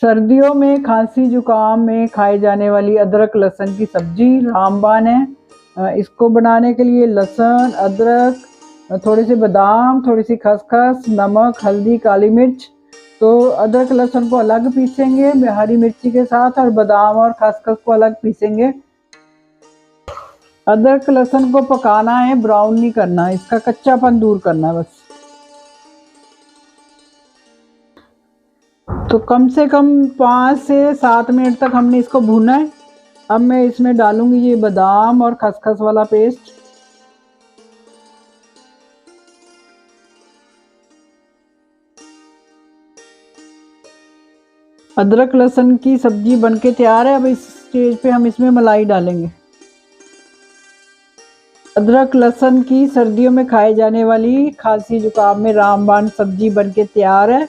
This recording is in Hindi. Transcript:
सर्दियों में खांसी जुकाम में खाई जाने वाली अदरक लहसुन की सब्जी रामबान है। इसको बनाने के लिए लहसुन, अदरक, थोड़े से बादाम, थोड़ी सी खसखस, नमक, हल्दी, काली मिर्च। तो अदरक लहसुन को अलग पीसेंगे हरी मिर्ची के साथ, और बादाम और खसखस को अलग पीसेंगे। अदरक लहसुन को पकाना है, ब्राउन नहीं करना, इसका कच्चापन दूर करना है बस। तो कम से कम 5 से 7 मिनट तक हमने इसको भूना है। अब मैं इसमें डालूंगी ये बादाम और खसखस वाला पेस्ट। अदरक लहसुन की सब्जी बनके तैयार है। अब इस स्टेज पे हम इसमें मलाई डालेंगे। अदरक लहसुन की सर्दियों में खाए जाने वाली खांसी जुकाम में रामबान सब्जी बनके तैयार है।